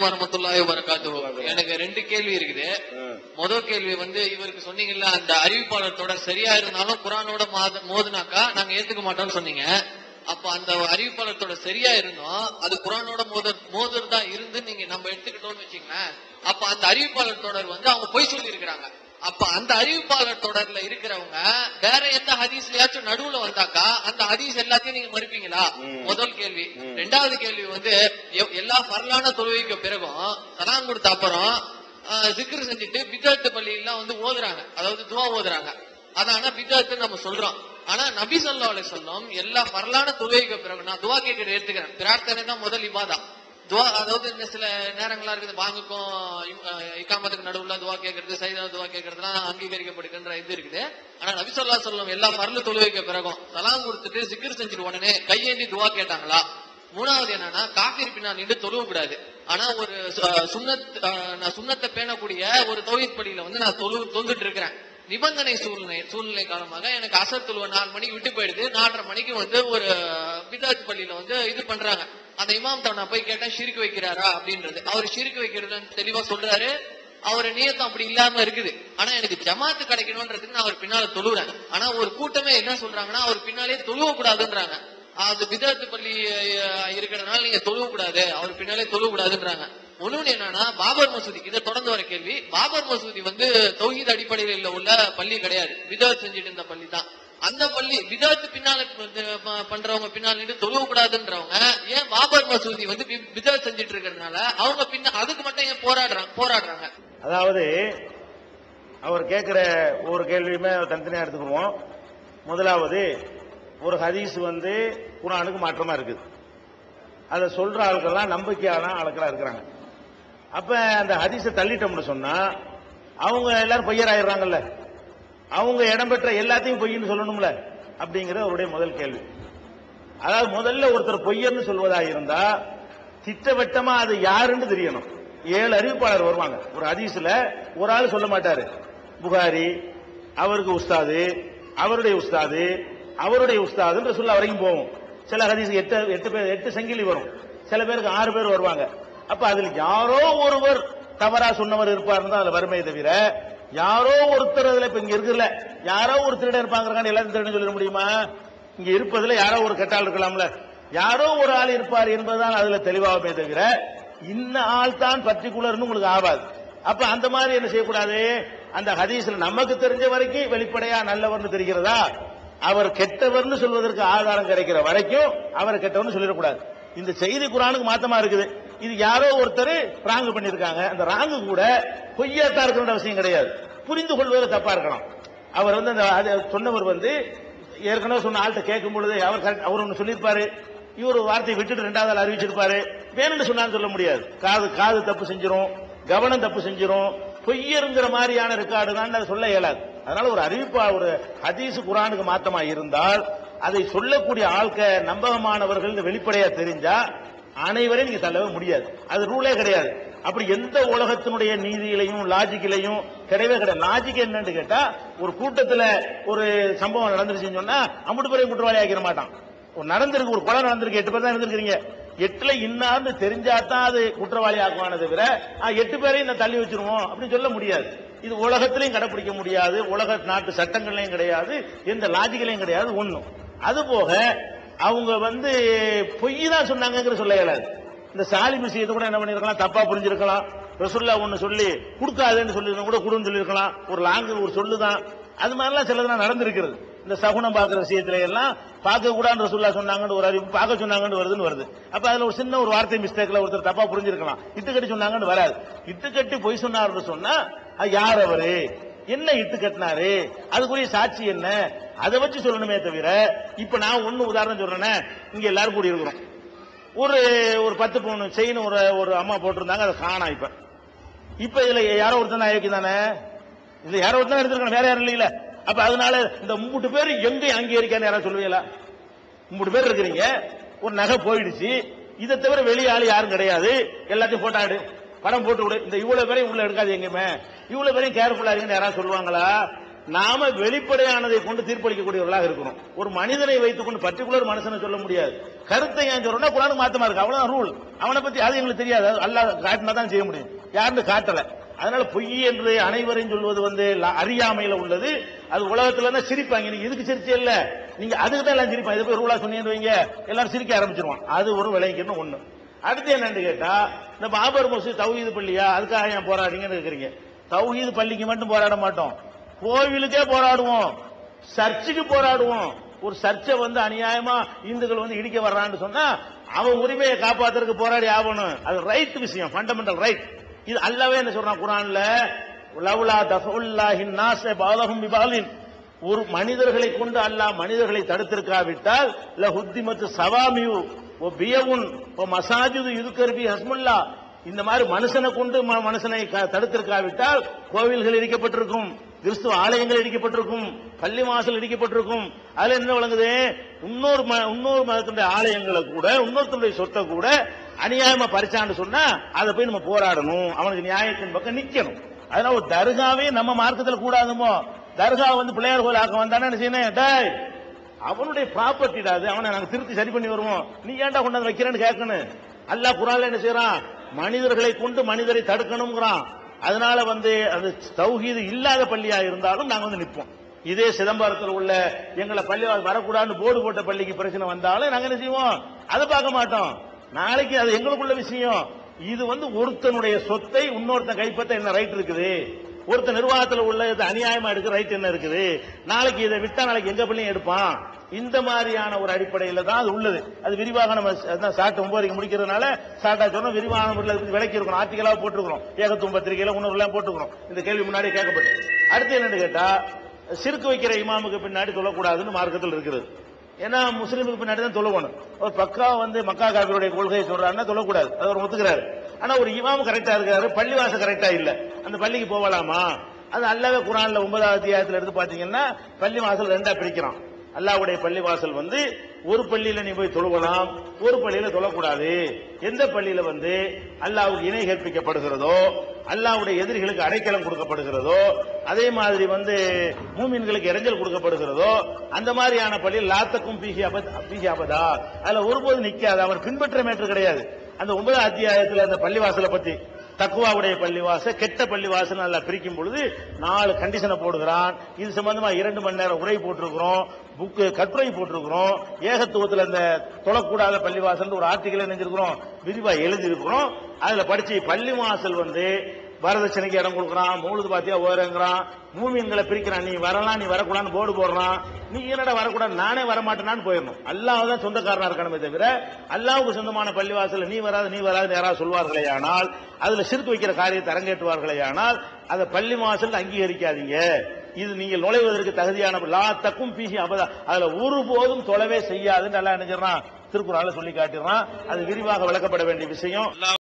அலைக்கும் வரமத்துல்லாஹி வபரகாத்துஹு. எனக்கு 2 கேள்வி இருக்குது. முதல் கேள்வி இவருக்கு சொன்னீங்கல்ல, அந்த அறிவிப்பாளர் தொடர் சரியா இருந்தாலும் குரானோட மோதுனாக்கா நாங்க ஏத்துக்க மாட்டோம்னு சொன்னீங்க. அப்ப அந்த அறிவிப்பாளர் தொடர் சரியா இருந்தோம், அது குரானோட மோதல் தான் இருந்து நீங்க நம்ம எடுத்துக்கிட்டோம்னு வச்சுங்களேன். அப்ப அந்த அறிவிப்பாளர் தொடர் அவங்க பொய் சொல்லி இருக்கிறாங்க. அப்ப அந்த அறிவிப்பாளர் தொடர்ல இருக்கிறவங்க வேற எந்த ஹதீஸ்லயாச்சும் நடுவுல வந்தாக்கா அந்த ஹதீஸ் எல்லாத்தையும் நீங்க மறுப்பீங்களா? முதல் கேள்வி. 2வது கேள்வி எல்லா பரலான தொழுகைக்கு பிறகும் சலாம் கொடுத்த அப்புறம் ஜிக்ர் செஞ்சுட்டு பிதஅத் பள்ளியெல்லாம் ஓதுறாங்க, அதாவது துவா ஓதுறாங்க. அதான பிதஅத் நம்ம சொல்றோம். ஆனா நபி ஸல்லல்லாஹு அலைஹி வஸல்லம் எல்லா பரலான தொழுகைக்கு பிறகு நான் துவா கேட்கறது ஏத்துக்கிறேன். பிரார்த்தனை தான் முதல் இபாதா. துவா, அதாவது சில நேரங்களா இருக்குது, பாங்குக்கும் இகாமத்துக்கு நடுவுல துவா கேட்கறது, சைதா துவா கேட்கறதுலாம் அங்கீகரிக்கப்படுகின்ற இது இருக்குது. ஆனா நபி ஸல்லல்லாஹு அலைஹி வஸல்லம் எல்லா பரல தொழுகைக்கு பிறகும் சலாம் கொடுத்துட்டு ஜிக்ர் செஞ்சுட்டு உடனே கையேந்தி துவா கேட்டாங்களா? 3வது என்னன்னா, காஃபிர் பின்னால் நின்று தொழுவ கூடாது. ஆனா ஒரு சுன்னத்தை பேணக்கூடிய ஒரு தௌஹீத் பள்ளியில நான் தொழுதுட்டு இருக்கிறேன். நிபந்தனை சூழ்நிலை காலமாக எனக்கு அசர் தொழுவ 4 மணிக்கு விட்டு போயிடுது. 4:30 மணிக்கு ஒரு பிதாத் பள்ளியில இது பண்றாங்க. அந்த இமாம் நான் போய் கேட்டேன், ஷிர்க் வைக்கிறாரா அப்படின்றது. அவர் ஷிர்க் வைக்கிறதுன்னு தெளிவா சொல்றாரு. அவர் நியத்தம் அப்படி இல்லாம இருக்குது. ஆனா எனக்கு ஜமாத்து கிடைக்கணும்ன்றதுக்கு நான் அவர் பின்னால தொழுறேன். ஆனா ஒரு கூட்டமே என்ன சொல்றாங்கன்னா, அவர் பின்னாலே தொழுவ கூடாதுன்றாங்க. அது பிதாத்து பள்ளி இருக்கிறதுனால நீங்க தொழுவ கூடாது, அவர் பின்னாலே தொழுவ கூடாதுன்றாங்க. ஒண்ணு என்னன்னா, பாபர் மசூதி, இதை தொடர்ந்து வர கேள்வி. பாபர் மசூதி தௌஹீத் அடிப்படையில் உள்ள பள்ளி கிடையாது, பிதாத் செஞ்சுட்டு இருந்த பள்ளி தான். அந்த பள்ளி பிதாத்து பின்னால பண்றவங்க பின்னால் நின்று தொழுவ கூடாதுன்றவங்க ஏன் பாபர் மசூதி பிதாத் செஞ்சுட்டு இருக்கிறதுனால அவங்க அதுக்கு மட்டும் ஏன் போராடுறாங்க? அதாவது அவர் கேட்கிற ஒரு கேள்வியுமே தனித்தனியா எடுத்துக்குவோம். முதலாவது, ஒரு ஹதீஸ் குர்ஆனுக்கு மாற்றமா இருக்குது. அதை சொல்ற ஆட்கள்லாம் நம்பிக்கையான ஆட்களா இருக்கிறாங்க. அப்ப அந்த ஹதீஸை தள்ளிட்டோம்னு சொன்னா அவங்க எல்லாரும் பொய்யராயிடுறாங்கல்ல, அவங்க இடம்பெற்ற எல்லாத்தையும் பொய்ன்னு சொல்லணும்ல, அப்படிங்கிற அவருடைய முதல் கேள்வி. அதாவது முதல்ல ஒருத்தர் பொய்யர்னு சொல்வதாக இருந்தா திட்டவட்டமா அது யாருன்னு தெரியணும். 7 அறிவிப்பாளர் வருவாங்க ஒரு ஹதீஸ்ல. ஒரு ஆள் சொல்ல மாட்டாரு, புகாரி அவருக்கு உஸ்தாது, அவருடைய உஸ்தாது, அவருடைய உஸ்தாதுன்ற சொல்ல வரைக்கும் போவோம். சில ஹதீஸ் 8 சங்கிலி வரும், சில பேருக்கு 6 பேர் வருவாங்க. அப்ப அதுல யாரோ ஒருவர் தவறா சொன்னவர் இருப்பாருன்னு தான் அதுல வறுமை தவிர, யாரோ ஒருத்தர் அதுல இப்ப இங்க இருக்குல்ல, யாரோ ஒரு திருடன் இருப்பாங்க, எல்லாரும் திருடன் சொல்ல முடியுமா? இங்க இருப்பதுல யாரோ ஒரு கெட்டால் இருக்கலாம்ல, யாரோ ஒரு ஆள் இருப்பார் என்பதுதான் அதுல தெளிவாகவே தவிர இன்ன ஆள் தான் பர்டிகுலர்னு உங்களுக்கு ஆகாது. அப்ப அந்த மாதிரி என்ன செய்யக்கூடாது, அந்த ஹதீஸ்ல நமக்கு தெரிஞ்ச வரைக்கும் வெளிப்படையா நல்லவர்னு தெரிகிறதா, அவர் கெட்டவர்னு சொல்வதற்கு ஆதாரம் கிடைக்கிற வரைக்கும் அவர் கெட்டவர்னு சொல்லிடக்கூடாது. இந்த செய்தி குர்ஆனுக்கு மாத்தமா இருக்குது. இது யாரோ ஒருத்தர் ராங்கு பண்ணிருக்காங்க, அந்த ராங்கு கூட பொய்யாத்தா இருக்கிற அவசியம் கிடையாது, புரிந்து கொள்வதில் தப்பா இருக்கலாம். அவர் அந்த சொன்னவர் ஏற்கனவே சொன்ன ஆள்கிட்ட கேட்கும் பொழுது அவர் ஒன்னு சொல்லியிருப்பாரு, இவர் வார்த்தையை விட்டுட்டு 2வது ஆள் அறிவிச்சிருப்பாரு. வேணும்னு சொன்னான்னு சொல்ல முடியாது. காது தப்பு செஞ்சிரும், கவனம் தப்பு செஞ்சிரும், பொய்யருங்கிற மாதிரியான ரெக்கார்டு தான் சொல்ல இயலாது. அதனால ஒரு அறிவிப்பா ஒரு ஹதீஸ் குர்ஆனுக்கு மாத்தமா இருந்தால் அதை சொல்லக்கூடிய ஆட்க நம்பகமானவர்கள் வெளிப்படையா தெரிஞ்சா அனைவரையும் நீங்க தள்ளவே முடியாது. அது ரூலே கிடையாது. அப்படி எந்த உலகத்தினுடைய நீதியிலையும் லாஜிக்கிலையும் கிடையவே கிடையாது. லாஜிக் என்னன்னு கேட்டா, ஒரு கூட்டத்தில் ஒரு சம்பவம் நடந்துருச்சுன்னு சொன்னா 50 பேரையும் குற்றவாளி ஆக்கிட மாட்டான். ஒரு நடந்திருக்கு, ஒரு கொலை நடந்திருக்கு, 8 பேர் தான் இருந்திருக்கீங்க, 8ல இன்னார்னு தெரிஞ்சாதான் அது குற்றவாளி ஆக்குவானே தவிர 8 பேரையும் நான் தள்ளி வச்சிருவோம் அப்படின்னு சொல்ல முடியாது. இது உலகத்திலையும் கடைபிடிக்க முடியாது, உலக நாட்டு சட்டங்கள்லையும் கிடையாது, எந்த லாஜிக்கலையும் கிடையாது. ஒண்ணும் அதுபோக அவங்க பொய் தான் சொன்னாங்கிற சொல்ல இயலாது. இந்த சாலிம் விஷயத்தை கூட என்ன பண்ணிருக்கலாம், தப்பா புரிஞ்சிருக்கலாம். ரசூலுல்லாஹ் ஒன்னு சொல்லி கொடுக்காதுன்னு சொல்லி கூட கொடுன்னு சொல்லியிருக்கலாம். ஒரு லாங்கு ஒரு சொல்லுதான், அது மாதிரிலாம் சிலதெல்லாம் நடந்திருக்கிறது. இந்த சகுனம் பார்க்கிற விஷயத்துல எல்லாம் பார்க்க கூடாது ரசூலுல்லாஹ் சொன்னாங்கன்னு ஒரு அறிவு, பார்க்க சொன்னாங்கன்னு வருது. அப்ப அதுல ஒரு சின்ன ஒரு வார்த்தை மிஸ்டேக்ல ஒருத்தர் தப்பா புரிஞ்சிருக்கலாம், இட்டுக்கட்டி சொன்னாங்கன்னு வராது. இட்டுக்கட்டி பொய் சொன்னாருன்னு சொன்னா யார் அவரு, என்ன இட்டு கட்டினாரு, அதுக்குரிய சாட்சி என்ன, அதை வச்சு சொல்லணுமே தவிர. இப்ப நான் ஒண்ணு உதாரணம் சொல்றேன். இங்க எல்லாரும் கூடி இருக்கிறோம், ஒரு 10 பவுன் செயின் ஒரு அம்மா போட்டிருந்தாங்க, அதை காணா. இப்ப இதுல யாரோ ஒருத்தன் அயோக்கியம் தானே, இதுல யாரோ ஒருத்தன் எடுத்துருக்கணும், வேற யாரும் இல்லையில. அப்ப அதனால இந்த 3 பேர் எங்க அங்கே இருக்கான்னு யாராவது சொல்லுவீங்களா? 3 பேர் இருக்கிறீங்க, ஒரு நகை போயிடுச்சு, இதை தவிர வெளியே ஆளு யாரும் கிடையாது, எல்லாத்தையும் போட்டாடு, படம் போட்டு விடு, இந்த இவ்வளவு பேரையும் உள்ள எடுக்காது, எங்கேயுமே இவ்வளவு பேரையும் கேர்ஃபுல்லா இருக்குன்னு யாராவது சொல்லுவாங்களா? நாம வெளிப்படையானதை கொண்டு தீர்ப்பளிக்கக்கூடியவர்களாக இருக்கிறோம். ஒரு மனிதனை வைத்துக் கொண்டு பர்டிகுலர் மனுஷனை சொல்ல முடியாது. கருத்தை ஏன் சொல்றோம்னா குர்ஆனுக்கு மாத்தமா இருக்கு, அவ்வளவுதான் ரூல். அவனை பத்தி அது எங்களுக்கு தெரியாது, அல்லாஹ் காட்டினா தான் செய்ய முடியும், யாருன்னு காட்டல. அதனால பொய் என்று அனைவரையும் சொல்வது வந்து அறியாமையில உள்ளது. அது உலகத்துல தான் சிரிப்பாங்க, நீங்க இதுக்கு சிரிச்சே இல்ல, நீங்க அதுக்கு தான் எல்லாம் சிரிப்பாங்க. இது போய் ரூலா சொன்னீங்கன்னு வைங்க, எல்லாரும் சிரிக்க ஆரம்பிச்சிருவான். அது ஒரு விளைக்கணும் ஒண்ணு. அடுத்து என்னன்னு கேட்டா, இந்த பாபர் மசூத் தௌஹீது பள்ளியா, அதுக்காக ஏன் போராடுறீங்கன்னு இருக்கிறீங்க. தௌஹீது பள்ளிக்கு மட்டும் போராட மாட்டோம், கோவிலுக்கே போராடுவோம், சர்ச்சுக்கு போராடுவோம். ஒரு சர்ச்சை வந்து அநியாயமா இந்துக்கள் வந்து இடிக்க வர்றான்னு சொன்னா அவன் உரிமையை காப்பாத்துறதுக்கு போராடி ஆகணும். அது ரைட் விஷயம், ஃபண்டமெண்டல் ரைட். இது அல்லாஹ்வே என்ன சொல்றான் குர்ஆன்ல, லவ்லா தஃபுல்லாஹின் நாஸ பஅலஹும் பிபஅலின், ஒரு மனிதர்களை கொண்டு அல்லாஹ் மனிதர்களை தடுத்திருக்காவிட்டால் லஹுத்திமத்து சவாமியு வ பியவுன் வ மசாஜிது யுذكر பி ஹஸ்முல்லா, இந்த மாதிரி மனுஷனை கொண்டு மனுஷனை தடுத்திருக்காவிட்டால் கோவில்கள் இடிக்கப்பட்டிருக்கும், கிறிஸ்துவ ஆலயங்கள் இடிக்கப்பட்டிருக்கும், பள்ளி வாசல் இடிக்கப்பட்டிருக்கும். அதுல என்ன வழங்குது, இன்னொரு மதத்தினுடைய ஆலயங்களை கூட இன்னொருத்தருடைய சொத்தை கூட அநியாயமா பறிச்சான்னு சொன்னா அதை போய் நம்ம போராடணும், அவனுக்கு நியாயத்தின் பக்கம் நிக்கணும். அதனால ஒரு தர்காவே நம்ம மார்க்கத்தில் கூடாதுமோ, தர்கா வந்து பிள்ளையார் கோயில் ஆக்க வந்தானே என்ன செய்யணும், டேய் அவனுடைய ப்ராப்பர்ட்டிடாது, அவனை நாங்க திருத்தி சரி பண்ணி வருவோம், நீ ஏன்டா கொண்டாந்து வைக்கிறேன்னு கேட்கணும். அல்லாஹ் குர்ஆன்ல என்ன செய்யறான், மனிதர்களை கொண்டு மனிதரை தடுக்கணும்ங்கிறான். அதனால வந்து அது தௌஹீது இல்லாத பள்ளியா இருந்தாலும் நாங்க வந்து நிற்போம். இதே சிதம்பரத்தில் உள்ள எங்களை பள்ளி வரக்கூடாதுன்னு போர்டு போட்ட பள்ளிக்கு பிரச்சனை வந்தாலும் நாங்க என்ன செய்வோம், அதை பார்க்க மாட்டோம். நாளைக்கு அது எங்களுக்குள்ள விஷயம். இது வந்து ஒருத்தனுடைய சொத்தை இன்னொருத்தன் கைப்பற்ற என்ன ரைட் இருக்குது, ஒருத்த நிர்வாகத்தில் உள்ள அநியாயமா எடுக்க ரைட் என்ன இருக்குது, நாளைக்கு இதை விட்டா நாளைக்கு எங்க பிள்ளையும் எடுப்பான். இந்த மாதிரியான ஒரு அடிப்படையில் தான் அது உள்ளது. அது விரிவாக நம்ம சாட்டு 9 முடிக்கிறதுனால சாட்டா சொன்னா விரிவான முறையில் விளக்கி இருக்கணும், ஆர்டிகலா போட்டுருக்கோம், ஏகத்துவம் பத்திரிகையில உணர்வுலாம் போட்டுக்கிறோம். இந்த கேள்வி முன்னாடி கேட்கப்பட்டு அடுத்து என்னன்னு கேட்டா, சிறுக்கு வைக்கிற இமாமுக்கு பின்னாடி சொல்லக்கூடாதுன்னு மார்க்கத்தில் இருக்குது. ஏன்னா முஸ்லீமுக்கு பின்னாடி தான் தொழுவணும். ஒரு பக்கா வந்து மக்கா காபிருடைய கொள்கையை சொல்றாருன்னா சொல்லக்கூடாது, அது ஒரு ஒத்துக்கிறாரு. ஆனா ஒரு இமாம் கரெக்டா இருக்காரு, பள்ளிவாசல் கரெக்டா இல்ல, அந்த பள்ளிக்கு போகலாமா? அது அல்லாஹ் குர்ஆன்ல 9வது அத்தியாயத்தில் எடுத்து பாத்தீங்கன்னா பள்ளிவாசல் ரெண்டா பிரிக்கிறான். அல்லாஹ்வுடைய பள்ளிவாசல் வந்து ஒரு பள்ளியில நீ போய் தொழுவலாம், ஒரு பள்ளியில தொழக்கூடாது. எந்த பள்ளியில வந்து அல்லாஹ்வுக்கு இணை கற்பிக்கப்படுகிறதோ, அல்லாஹ்வுடைய எதிரிகளுக்கு அடைக்கலம் கொடுக்கப்படுகிறதோ, அதே மாதிரி வந்து மூமின்களுக்கு இறைஞ்சல் கொடுக்கப்படுகிறதோ, அந்த மாதிரியான பள்ளியில் லாத்தக்கும் பீஹி அபதா, அதுல ஒருபோது நிக்காது, அவர் பின்பற்ற மேற்று கிடையாது. அந்த 9வது அத்தியாயத்தில் அந்த பள்ளிவாசலை பத்தி தக்குவாவுடைய பள்ளிவாசல் கெட்ட பள்ளிவாசல் நல்லா பிரிக்கும் பொழுது 4 கண்டிஷனை போடுகிறான். இது சம்பந்தமா 2 மணி நேரம் உரை போட்டிருக்கிறோம், புக்கு கட்டுரை போட்டிருக்கிறோம். ஏகத்துவத்தில் அந்த தொழக்கூடாத பள்ளிவாசல் ஒரு ஆர்டிகல் நினைஞ்சிருக்கிறோம், விரிவா எழுதியிருக்கிறோம். அதுல படிச்சு பள்ளிவாசல் வந்து வரதட்சணைக்கு இடம் கொடுக்குறான், மௌலுது பாத்தியா ஓரங்கிறான், மூமின்களை பிரிக்கிறான், நீ வரலாம் நீ வரக்கூடாதுன்னு போர்டு போடுறான். நீ என்னடா வரக்கூடாது, நானே வரமாட்டேனான்னு போயிடணும். அல்லாஹ் தான் சொந்தக்காரனா இருக்கணுமே தவிர அல்லாஹ்வுக்கு சொந்தமான பள்ளிவாசல் நீ வராது யாராவது சொல்வார்களே ஆனால், அதுல சிறுக்கு வைக்கிற காரியத்தை அரங்கேற்றுவார்களே ஆனால் அதை பள்ளிவாசல் அங்கீகரிக்காதீங்க. இது நீங்கள் நுழைவதற்கு தகுதியான லா தக்கும் பீஹி அபதா, அதுல ஒருபோதும் தொலைவே செய்யாதுன்னு நல்லா நினைச்சிடறான், திருக்குறளால சொல்லி காட்டிடுறான். அது விரிவாக விளக்கப்பட வேண்டிய விஷயம்.